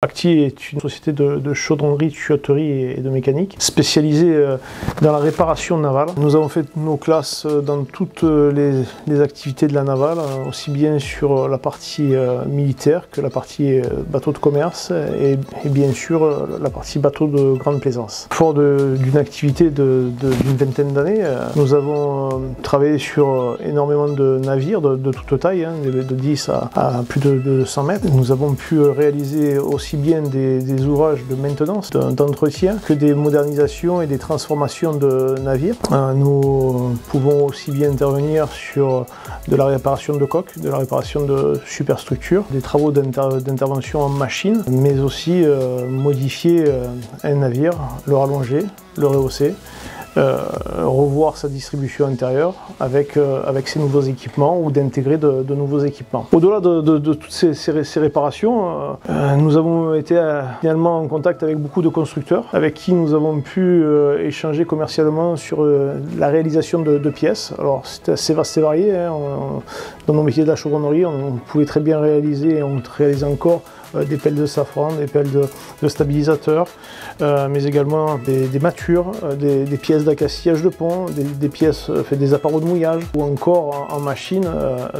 Acti est une société de chaudronnerie, de tuyauterie et de mécanique spécialisée dans la réparation navale. Nous avons fait nos classes dans toutes les activités de la navale, aussi bien sur la partie militaire que la partie bateau de commerce et bien sûr la partie bateau de grande plaisance. Fort d'une activité d'une vingtaine d'années, nous avons travaillé sur énormément de navires de toute taille, de 10 à plus de 100 mètres. Nous avons pu réaliser aussi bien des ouvrages de maintenance, d'entretien, que des modernisations et des transformations de navires. Nous pouvons aussi bien intervenir sur de la réparation de coques, de la réparation de superstructures, des travaux d'intervention en machine, mais aussi modifier un navire, le rallonger, le rehausser, revoir sa distribution intérieure avec ces nouveaux équipements ou d'intégrer de nouveaux équipements. Au-delà de toutes ces réparations, nous avons été finalement en contact avec beaucoup de constructeurs avec qui nous avons pu échanger commercialement sur la réalisation de pièces. Alors c'était assez vaste et varié, dans nos métiers de la chaudronnerie, on pouvait très bien réaliser, et on réalise encore des pelles de safran, des pelles de stabilisateurs, mais également des matures, des pièces d'accastillage de pont, des pièces, des appareils de mouillage, ou encore en machine,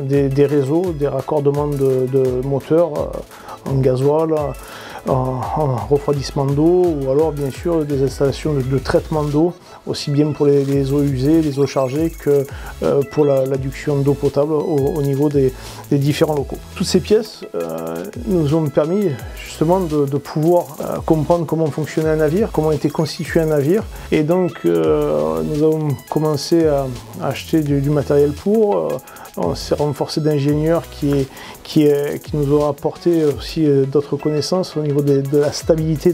des réseaux, des raccordements de moteurs en gasoil, en refroidissement d'eau, ou alors bien sûr des installations de traitement d'eau, aussi bien pour les eaux usées, les eaux chargées, que pour l'adduction d'eau potable au niveau des différents locaux. Toutes ces pièces nous ont permis justement de pouvoir comprendre comment fonctionnait un navire, comment était constitué un navire, et donc nous avons commencé à acheter du matériel pour. On s'est renforcé d'ingénieurs qui nous ont apporté aussi d'autres connaissances au niveau de la stabilité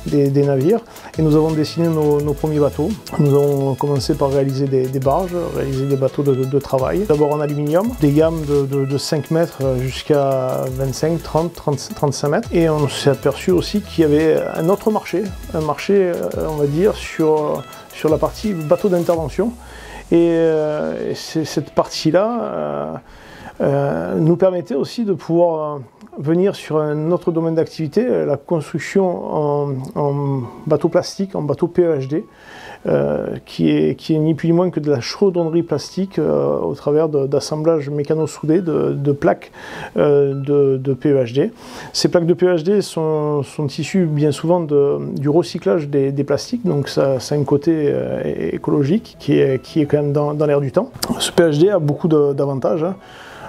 des navires. Et nous avons dessiné nos premiers bateaux. Nous avons commencé par réaliser des barges, réaliser des bateaux de travail. D'abord en aluminium, des gammes de 5 mètres jusqu'à 25, 30, 35 mètres. Et on s'est aperçu aussi qu'il y avait un autre marché, on va dire, sur la partie bateau d'intervention. Et cette partie-là nous permettait aussi de pouvoir venir sur un autre domaine d'activité, la construction en bateau plastique, en bateau PEHD, qui est ni plus ni moins que de la chaudronnerie plastique au travers d'assemblage mécano-soudé de plaques de PEHD. Ces plaques de PEHD sont issues bien souvent du recyclage des plastiques, donc ça a un côté écologique qui est quand même dans l'air du temps. Ce PEHD a beaucoup d'avantages.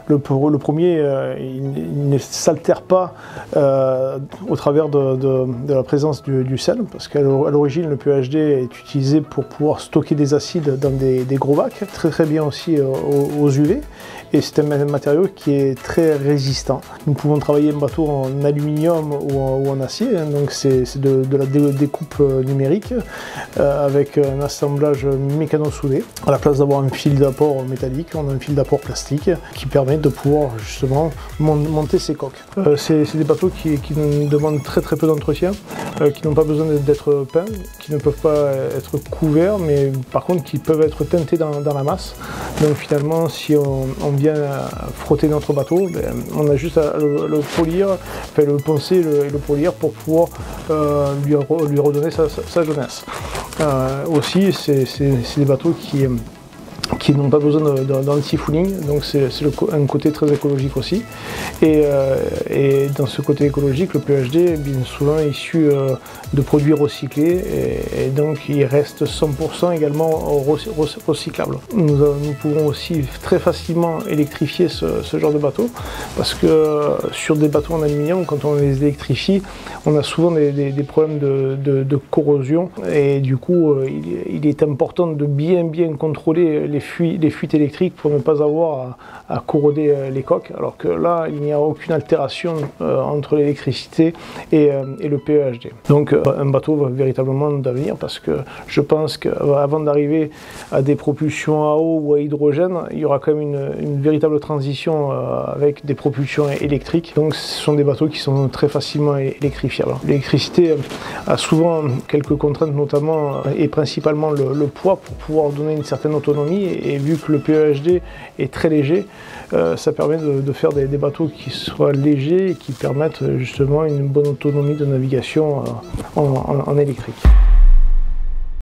Le premier, il ne s'altère pas au travers de la présence du sel, parce qu'à l'origine, le PEHD est utilisé pour pouvoir stocker des acides dans des gros bacs, très bien aussi aux UV, et c'est un matériau qui est très résistant. Nous pouvons travailler un bateau en aluminium ou en acier, donc c'est de la découpe numérique avec un assemblage mécano-soudé. À la place d'avoir un fil d'apport métallique, on a un fil d'apport plastique qui permet de pouvoir justement monter ces coques. C'est des bateaux qui nous demandent très peu d'entretien, qui n'ont pas besoin d'être peints, qui ne peuvent pas être couverts, mais par contre qui peuvent être teintés dans la masse. Donc finalement, si on vient frotter notre bateau, on a juste à le polir, le poncer et le polir pour pouvoir lui redonner sa jeunesse. Aussi, c'est des bateaux qui n'ont pas besoin d'anti-fouling, donc c'est un côté très écologique aussi. Et dans ce côté écologique, le PEHD est bien souvent issu de produits recyclés, et donc il reste 100% également recyclable. Nous pouvons aussi très facilement électrifier ce genre de bateau, parce que sur des bateaux en aluminium, quand on les électrifie, on a souvent des problèmes de corrosion, et du coup il est important de bien contrôler les fuites électriques pour ne pas avoir à corroder les coques, alors que là il n'y a aucune altération entre l'électricité et le PEHD. Donc un bateau véritablement d'avenir, parce que je pense qu'avant d'arriver à des propulsions à eau ou à hydrogène, il y aura quand même une véritable transition avec des propulsions électriques. Donc ce sont des bateaux qui sont très facilement électrifiables. L'électricité a souvent quelques contraintes, notamment et principalement le poids, pour pouvoir donner une certaine autonomie, et vu que le PEHD est très léger, ça permet de faire des bateaux qui soient légers et qui permettent justement une bonne autonomie de navigation en électrique.